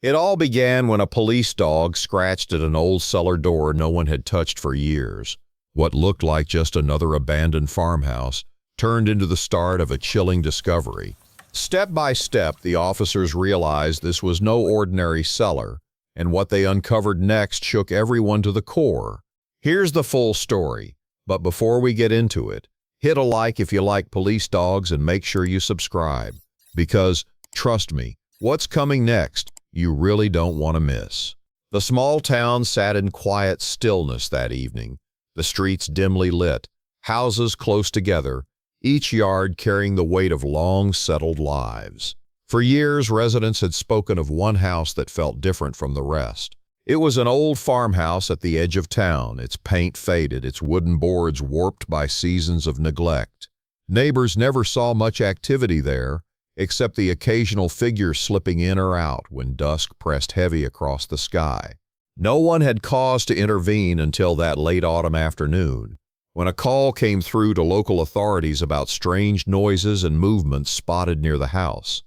It all began when a police dog scratched at an old cellar door no one had touched for years. What looked like just another abandoned farmhouse turned into the start of a chilling discovery. Step by step, the officers realized this was no ordinary cellar, and what they uncovered next shook everyone to the core. Here's the full story, but before we get into it, hit a like if you like police dogs and make sure you subscribe. Because, trust me, what's coming next, you really don't want to miss. The small town sat in quiet stillness that evening, the streets dimly lit, houses close together, each yard carrying the weight of long-settled lives. For years, residents had spoken of one house that felt different from the rest. It was an old farmhouse at the edge of town, its paint faded, its wooden boards warped by seasons of neglect. Neighbors never saw much activity there, except the occasional figure slipping in or out when dusk pressed heavy across the sky. No one had cause to intervene until that late autumn afternoon, when a call came through to local authorities about strange noises and movements spotted near the house.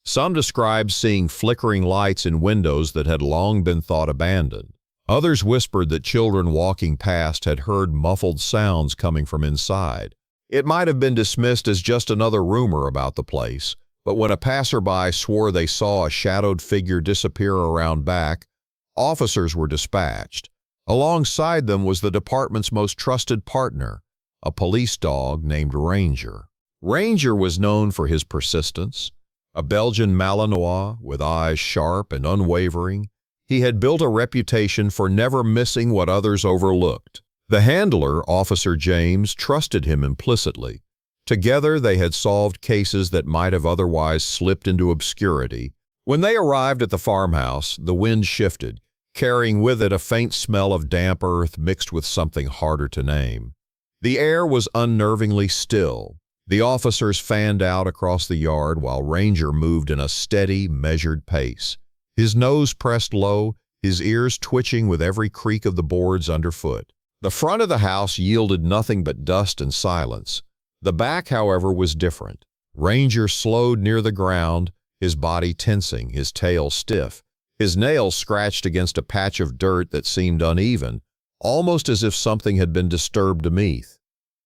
Some described seeing flickering lights in windows that had long been thought abandoned. Others whispered that children walking past had heard muffled sounds coming from inside. It might have been dismissed as just another rumor about the place, but when a passerby swore they saw a shadowed figure disappear around back, officers were dispatched. Alongside them was the department's most trusted partner, a police dog named Ranger. Ranger was known for his persistence. A Belgian Malinois with eyes sharp and unwavering, he had built a reputation for never missing what others overlooked. The handler, Officer James, trusted him implicitly. Together they had solved cases that might have otherwise slipped into obscurity. When they arrived at the farmhouse, the wind shifted, carrying with it a faint smell of damp earth mixed with something harder to name. The air was unnervingly still. The officers fanned out across the yard while Ranger moved in a steady, measured pace. His nose pressed low, his ears twitching with every creak of the boards underfoot. The front of the house yielded nothing but dust and silence. The back, however, was different. Ranger slowed near the ground, his body tensing, his tail stiff. His nails scratched against a patch of dirt that seemed uneven, almost as if something had been disturbed beneath.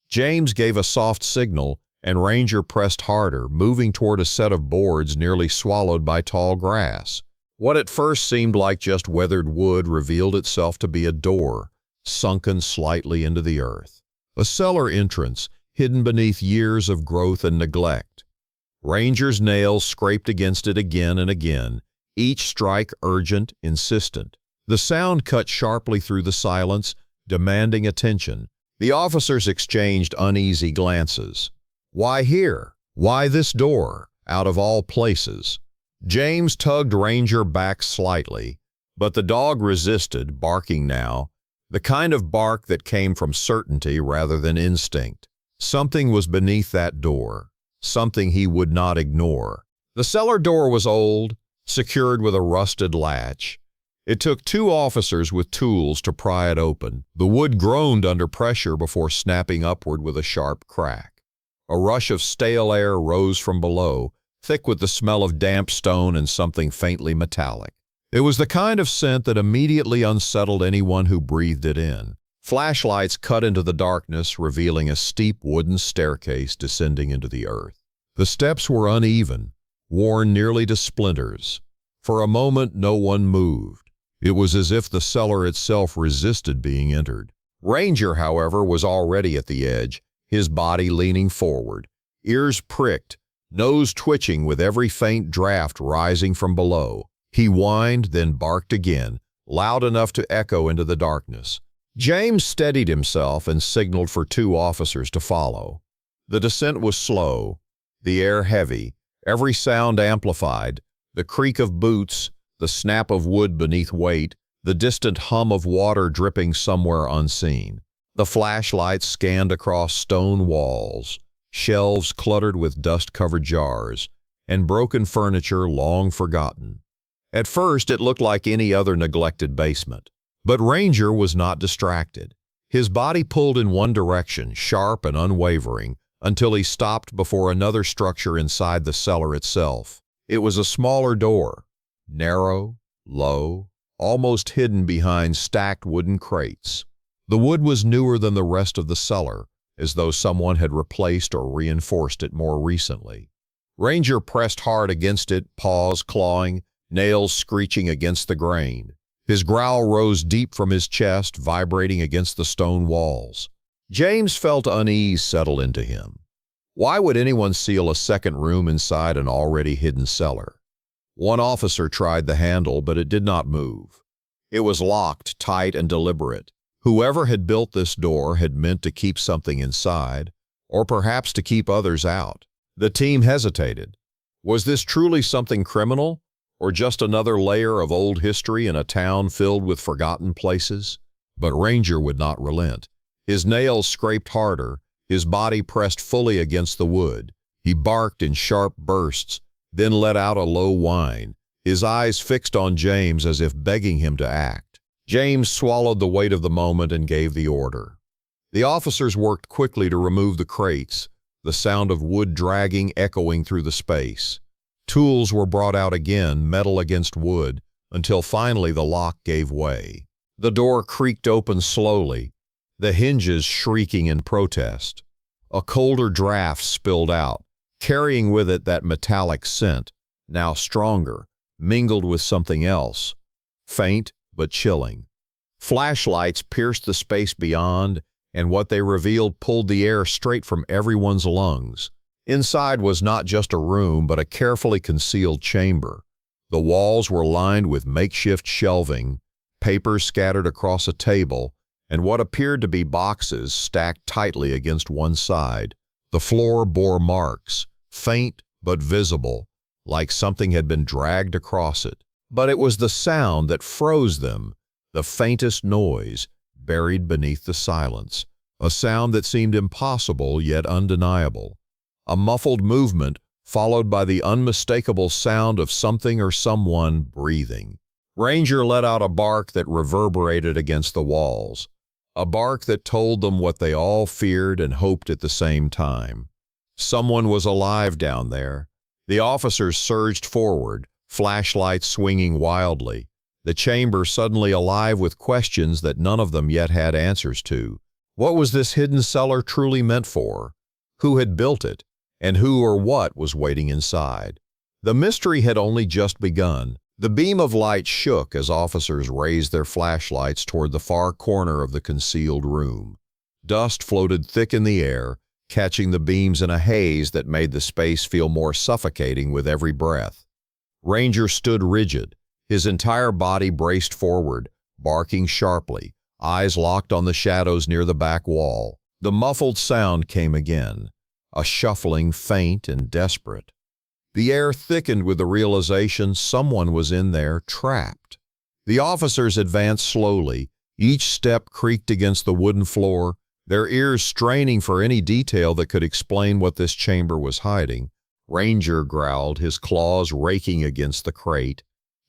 James gave a soft signal, and Ranger pressed harder, moving toward a set of boards nearly swallowed by tall grass. What at first seemed like just weathered wood revealed itself to be a door, sunken slightly into the earth. A cellar entrance, hidden beneath years of growth and neglect. Ranger's nails scraped against it again and again, each strike urgent, insistent. The sound cut sharply through the silence, demanding attention. The officers exchanged uneasy glances. Why here? Why this door, out of all places? James tugged Ranger back slightly, but the dog resisted, barking now, the kind of bark that came from certainty rather than instinct. Something was beneath that door, something he would not ignore. The cellar door was old, secured with a rusted latch. It took two officers with tools to pry it open. The wood groaned under pressure before snapping upward with a sharp crack. A rush of stale air rose from below, thick with the smell of damp stone and something faintly metallic. It was the kind of scent that immediately unsettled anyone who breathed it in. Flashlights cut into the darkness, revealing a steep wooden staircase descending into the earth. The steps were uneven, worn nearly to splinters. For a moment, no one moved. It was as if the cellar itself resisted being entered. Ranger, however, was already at the edge, his body leaning forward, ears pricked, nose twitching with every faint draft rising from below. He whined, then barked again, loud enough to echo into the darkness. James steadied himself and signaled for two officers to follow. The descent was slow, the air heavy, every sound amplified, the creak of boots, the snap of wood beneath weight, the distant hum of water dripping somewhere unseen. The flashlights scanned across stone walls, shelves cluttered with dust-covered jars, and broken furniture long forgotten. At first, it looked like any other neglected basement. But Ranger was not distracted. His body pulled in one direction, sharp and unwavering, until he stopped before another structure inside the cellar itself. It was a smaller door, narrow, low, almost hidden behind stacked wooden crates. The wood was newer than the rest of the cellar, as though someone had replaced or reinforced it more recently. Ranger pressed hard against it, paws clawing, nails screeching against the grain. His growl rose deep from his chest, vibrating against the stone walls. James felt unease settle into him. Why would anyone seal a second room inside an already hidden cellar? One officer tried the handle, but it did not move. It was locked, tight, and deliberate. Whoever had built this door had meant to keep something inside, or perhaps to keep others out. The team hesitated. Was this truly something criminal, or just another layer of old history in a town filled with forgotten places? But Ranger would not relent. His nails scraped harder, his body pressed fully against the wood. He barked in sharp bursts, then let out a low whine, his eyes fixed on James as if begging him to act. James swallowed the weight of the moment and gave the order. The officers worked quickly to remove the crates, the sound of wood dragging echoing through the space. Tools were brought out again, metal against wood, until finally the lock gave way. The door creaked open slowly, the hinges shrieking in protest. A colder draft spilled out, carrying with it that metallic scent, now stronger, mingled with something else, faint but chilling. Flashlights pierced the space beyond, and what they revealed pulled the air straight from everyone's lungs. Inside was not just a room, but a carefully concealed chamber. The walls were lined with makeshift shelving, papers scattered across a table, and what appeared to be boxes stacked tightly against one side. The floor bore marks, faint but visible, like something had been dragged across it. But it was the sound that froze them, the faintest noise, buried beneath the silence, a sound that seemed impossible yet undeniable. A muffled movement followed by the unmistakable sound of something or someone breathing. Ranger let out a bark that reverberated against the walls, a bark that told them what they all feared and hoped at the same time. Someone was alive down there. The officers surged forward, flashlights swinging wildly, the chamber suddenly alive with questions that none of them yet had answers to. What was this hidden cellar truly meant for? Who had built it? And who or what was waiting inside? The mystery had only just begun. The beam of light shook as officers raised their flashlights toward the far corner of the concealed room. Dust floated thick in the air, catching the beams in a haze that made the space feel more suffocating with every breath. Ranger stood rigid, his entire body braced forward, barking sharply, eyes locked on the shadows near the back wall. The muffled sound came again, a shuffling faint and desperate. The air thickened with the realization someone was in there, trapped. The officers advanced slowly, each step creaked against the wooden floor, their ears straining for any detail that could explain what this chamber was hiding. Ranger growled, his claws raking against the crate.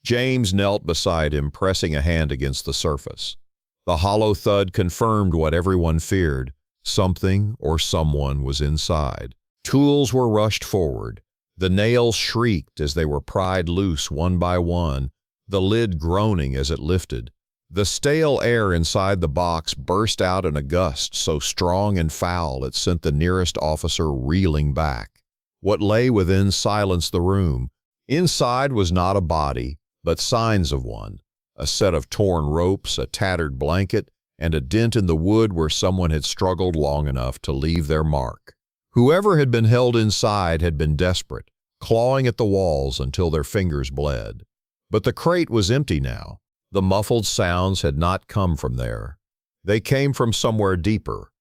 James knelt beside him, pressing a hand against the surface. The hollow thud confirmed what everyone feared. Something or someone was inside. Tools were rushed forward. The nails shrieked as they were pried loose one by one, the lid groaning as it lifted. The stale air inside the box burst out in a gust so strong and foul it sent the nearest officer reeling back. What lay within silenced the room. Inside was not a body, but signs of one. A set of torn ropes, a tattered blanket, and a dent in the wood where someone had struggled long enough to leave their mark. Whoever had been held inside had been desperate, clawing at the walls until their fingers bled. But the crate was empty now. The muffled sounds had not come from there. They came from somewhere deeper.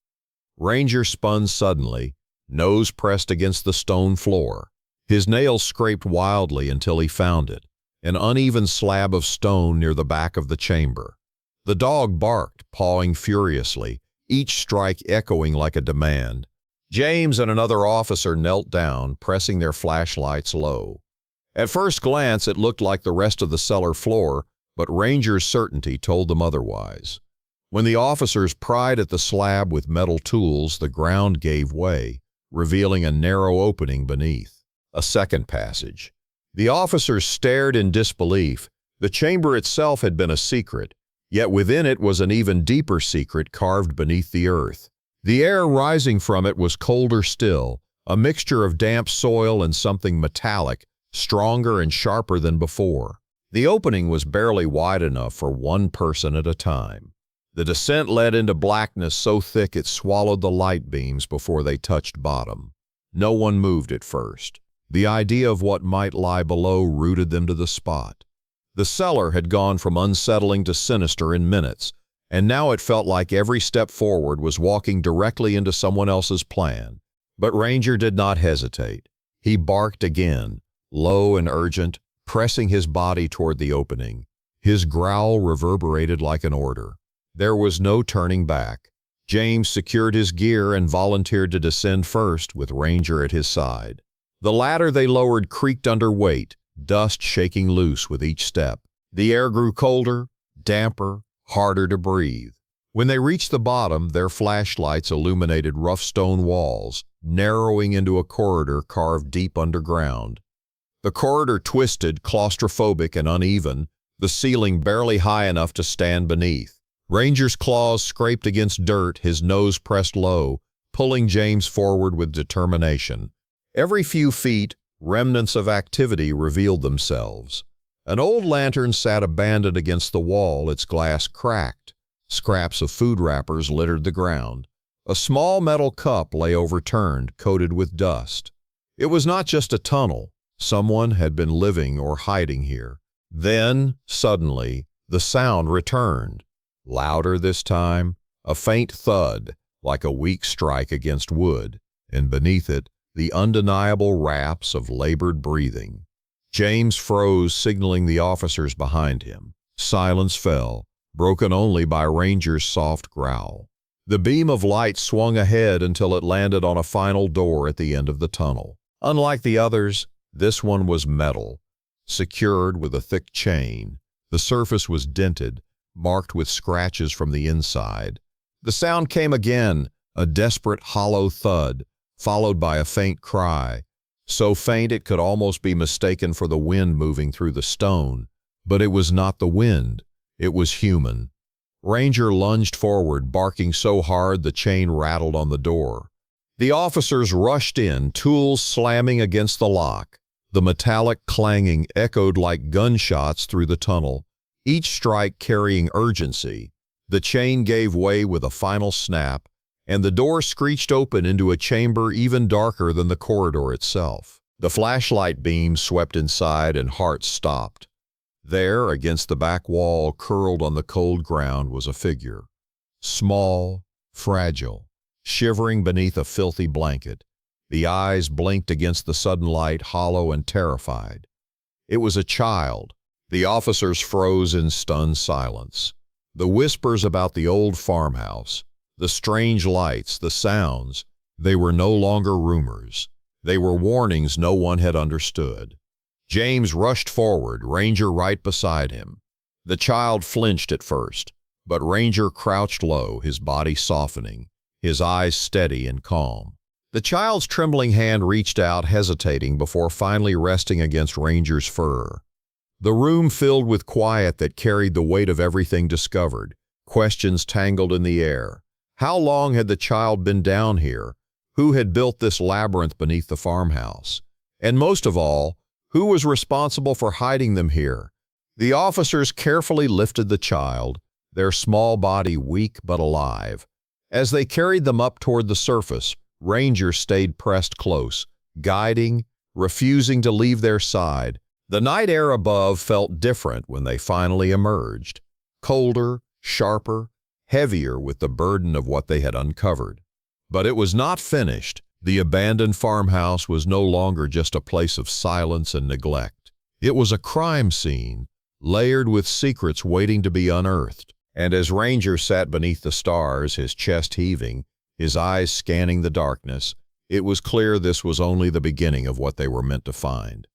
Ranger spun suddenly, nose pressed against the stone floor. His nails scraped wildly until he found it, an uneven slab of stone near the back of the chamber. The dog barked, pawing furiously, each strike echoing like a demand. James and another officer knelt down, pressing their flashlights low. At first glance, it looked like the rest of the cellar floor, but Ranger's certainty told them otherwise. When the officers pried at the slab with metal tools, the ground gave way, revealing a narrow opening beneath. A second passage. The officers stared in disbelief, The chamber itself had been a secret, yet within it was an even deeper secret carved beneath the earth. The air rising from it was colder still, a mixture of damp soil and something metallic, stronger and sharper than before. The opening was barely wide enough for one person at a time. The descent led into blackness so thick it swallowed the light beams before they touched bottom. No one moved at first. The idea of what might lie below rooted them to the spot. The cellar had gone from unsettling to sinister in minutes, and now it felt like every step forward was walking directly into someone else's plan. But Ranger did not hesitate. He barked again, low and urgent, pressing his body toward the opening. His growl reverberated like an order. There was no turning back. James secured his gear and volunteered to descend first, with Ranger at his side. The ladder they lowered creaked under weight, dust shaking loose with each step. The air grew colder, damper, harder to breathe. When they reached the bottom, their flashlights illuminated rough stone walls, narrowing into a corridor carved deep underground. The corridor twisted, claustrophobic and uneven, the ceiling barely high enough to stand beneath. Ranger's claws scraped against dirt, his nose pressed low, pulling James forward with determination. Every few feet, remnants of activity revealed themselves. An old lantern sat abandoned against the wall, its glass cracked. Scraps of food wrappers littered the ground. A small metal cup lay overturned, coated with dust. It was not just a tunnel. Someone had been living or hiding here. Then, suddenly, the sound returned. Louder this time, a faint thud, like a weak strike against wood, and beneath it, the undeniable raps of labored breathing. James froze, signaling the officers behind him. Silence fell, broken only by Ranger's soft growl. The beam of light swung ahead until it landed on a final door at the end of the tunnel. Unlike the others, this one was metal, secured with a thick chain. The surface was dented, marked with scratches from the inside. The sound came again, a desperate hollow thud, followed by a faint cry, so faint it could almost be mistaken for the wind moving through the stone. But it was not the wind, it was human. Ranger lunged forward, barking so hard the chain rattled on the door. The officers rushed in, tools slamming against the lock. The metallic clanging echoed like gunshots through the tunnel, each strike carrying urgency. The chain gave way with a final snap, and the door screeched open into a chamber even darker than the corridor itself. The flashlight beam swept inside and hearts stopped. There, against the back wall, curled on the cold ground, was a figure. Small, fragile, shivering beneath a filthy blanket. The eyes blinked against the sudden light, hollow and terrified. It was a child. The officers froze in stunned silence. The whispers about the old farmhouse, the strange lights, the sounds, they were no longer rumors. They were warnings no one had understood. James rushed forward, Ranger right beside him. The child flinched at first, but Ranger crouched low, his body softening, his eyes steady and calm. The child's trembling hand reached out, hesitating before finally resting against Ranger's fur. The room filled with quiet that carried the weight of everything discovered. Questions tangled in the air. How long had the child been down here? Who had built this labyrinth beneath the farmhouse? And most of all, who was responsible for hiding them here? The officers carefully lifted the child, their small body weak but alive. As they carried them up toward the surface, Ranger stayed pressed close, guiding, refusing to leave their side. The night air above felt different when they finally emerged. Colder, sharper, heavier with the burden of what they had uncovered. But it was not finished. The abandoned farmhouse was no longer just a place of silence and neglect. It was a crime scene, layered with secrets waiting to be unearthed. And as Ranger sat beneath the stars, his chest heaving, his eyes scanning the darkness, it was clear this was only the beginning of what they were meant to find.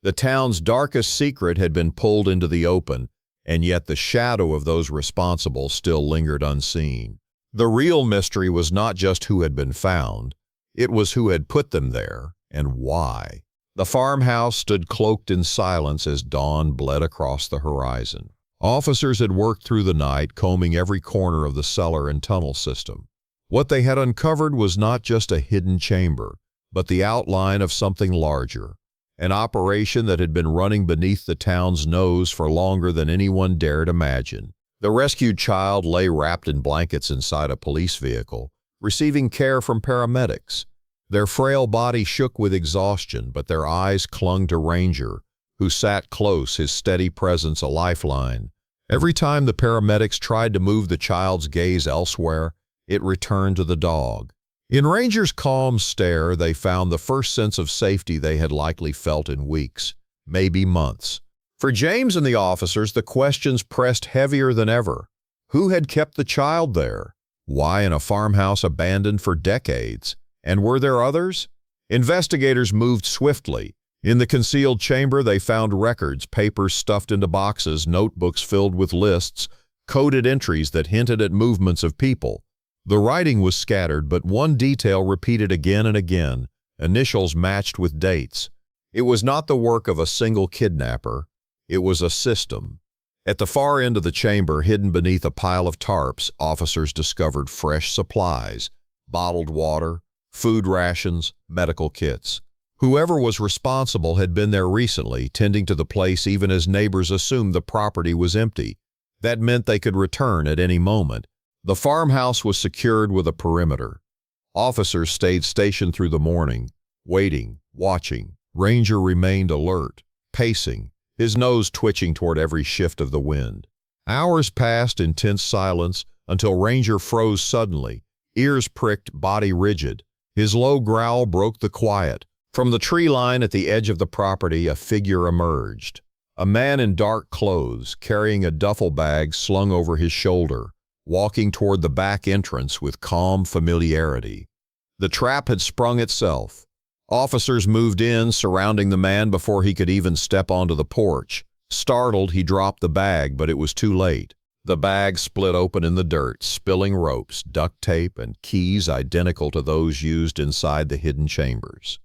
The town's darkest secret had been pulled into the open, and yet the shadow of those responsible still lingered unseen. The real mystery was not just who had been found, it was who had put them there and why. The farmhouse stood cloaked in silence as dawn bled across the horizon. Officers had worked through the night, combing every corner of the cellar and tunnel system. What they had uncovered was not just a hidden chamber, but the outline of something larger, an operation that had been running beneath the town's nose for longer than anyone dared imagine. The rescued child lay wrapped in blankets inside a police vehicle, receiving care from paramedics. Their frail body shook with exhaustion, but their eyes clung to Ranger, who sat close, his steady presence a lifeline. Every time the paramedics tried to move the child's gaze elsewhere, it returned to the dog. In Ranger's calm stare, they found the first sense of safety they had likely felt in weeks, maybe months. For James and the officers, the questions pressed heavier than ever. Who had kept the child there? Why in a farmhouse abandoned for decades? And were there others? Investigators moved swiftly. In the concealed chamber, they found records, papers stuffed into boxes, notebooks filled with lists, coded entries that hinted at movements of people. The writing was scattered, but one detail repeated again and again, initials matched with dates. It was not the work of a single kidnapper. It was a system. At the far end of the chamber, hidden beneath a pile of tarps, officers discovered fresh supplies, bottled water, food rations, medical kits. Whoever was responsible had been there recently, tending to the place even as neighbors assumed the property was empty. That meant they could return at any moment. The farmhouse was secured with a perimeter. Officers stayed stationed through the morning, waiting, watching. Ranger remained alert, pacing, his nose twitching toward every shift of the wind. Hours passed in tense silence until Ranger froze suddenly, ears pricked, body rigid. His low growl broke the quiet. From the tree line at the edge of the property, a figure emerged. A man in dark clothes, carrying a duffel bag slung over his shoulder, walking toward the back entrance with calm familiarity. The trap had sprung itself. Officers moved in, surrounding the man before he could even step onto the porch. Startled, he dropped the bag, but it was too late. The bag split open in the dirt, spilling ropes, duct tape, and keys identical to those used inside the hidden chambers.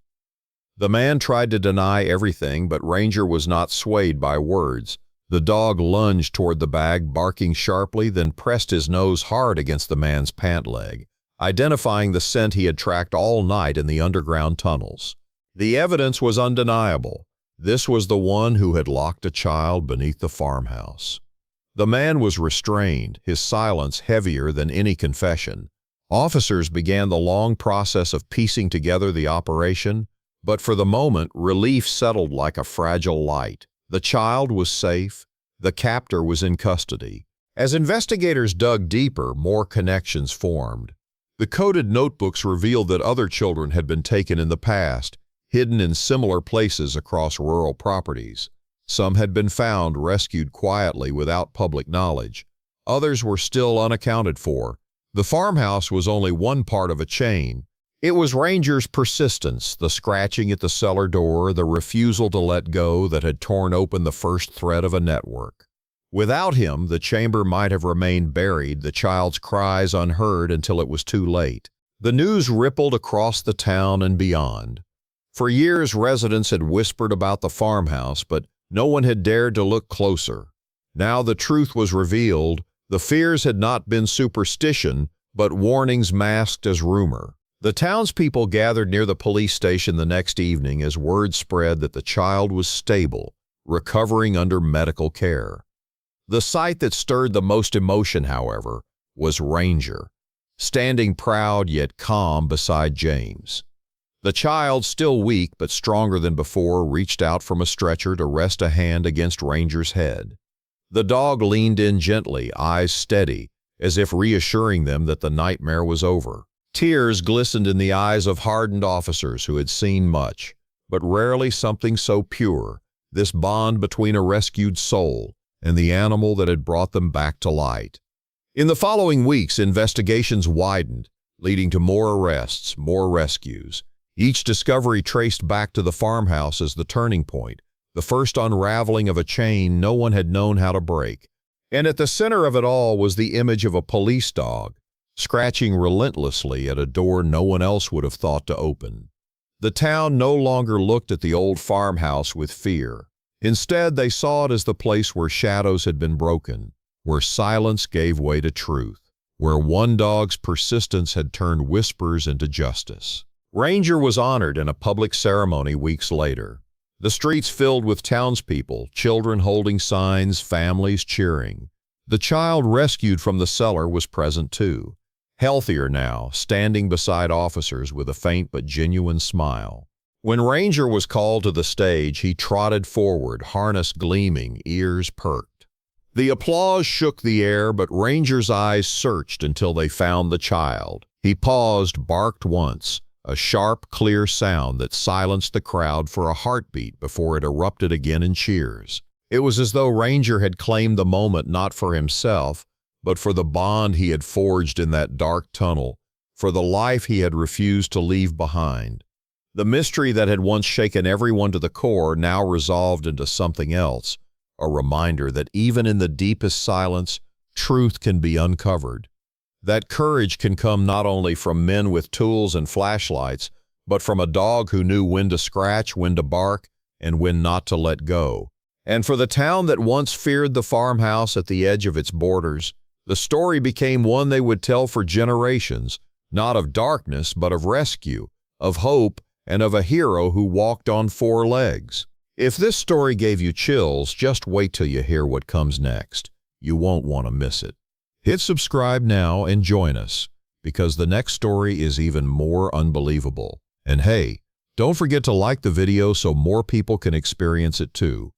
The man tried to deny everything, but Ranger was not swayed by words. The dog lunged toward the bag, barking sharply, then pressed his nose hard against the man's pant leg, identifying the scent he had tracked all night in the underground tunnels. The evidence was undeniable. This was the one who had locked a child beneath the farmhouse. The man was restrained, his silence heavier than any confession. Officers began the long process of piecing together the operation, but for the moment, relief settled like a fragile light. The child was safe. The captor was in custody. As investigators dug deeper, more connections formed. The coded notebooks revealed that other children had been taken in the past, hidden in similar places across rural properties. Some had been found, rescued quietly without public knowledge. Others were still unaccounted for. The farmhouse was only one part of a chain. It was Ranger's persistence, the scratching at the cellar door, the refusal to let go that had torn open the first thread of a network. Without him, the chamber might have remained buried, the child's cries unheard until it was too late. The news rippled across the town and beyond. For years, residents had whispered about the farmhouse, but no one had dared to look closer. Now the truth was revealed. The fears had not been superstition, but warnings masked as rumor. The townspeople gathered near the police station the next evening as word spread that the child was stable, recovering under medical care. The sight that stirred the most emotion, however, was Ranger, standing proud yet calm beside James. The child, still weak but stronger than before, reached out from a stretcher to rest a hand against Ranger's head. The dog leaned in gently, eyes steady, as if reassuring them that the nightmare was over. Tears glistened in the eyes of hardened officers who had seen much, but rarely something so pure, this bond between a rescued soul and the animal that had brought them back to light. In the following weeks, investigations widened, leading to more arrests, more rescues. Each discovery traced back to the farmhouse as the turning point, the first unraveling of a chain no one had known how to break. And at the center of it all was the image of a police dog, scratching relentlessly at a door no one else would have thought to open. The town no longer looked at the old farmhouse with fear. Instead, they saw it as the place where shadows had been broken, where silence gave way to truth, where one dog's persistence had turned whispers into justice. Ranger was honored in a public ceremony weeks later. The streets filled with townspeople, children holding signs, families cheering. The child rescued from the cellar was present too, healthier now, standing beside officers with a faint but genuine smile. When Ranger was called to the stage, he trotted forward, harness gleaming, ears perked. The applause shook the air, but Ranger's eyes searched until they found the child. He paused, barked once, a sharp, clear sound that silenced the crowd for a heartbeat before it erupted again in cheers. It was as though Ranger had claimed the moment not for himself, but for the bond he had forged in that dark tunnel, for the life he had refused to leave behind. The mystery that had once shaken everyone to the core now resolved into something else, a reminder that even in the deepest silence, truth can be uncovered. That courage can come not only from men with tools and flashlights, but from a dog who knew when to scratch, when to bark, and when not to let go. And for the town that once feared the farmhouse at the edge of its borders, the story became one they would tell for generations, not of darkness, but of rescue, of hope, and of a hero who walked on four legs. If this story gave you chills, just wait till you hear what comes next. You won't want to miss it. Hit subscribe now and join us, because the next story is even more unbelievable. And hey, don't forget to like the video so more people can experience it too.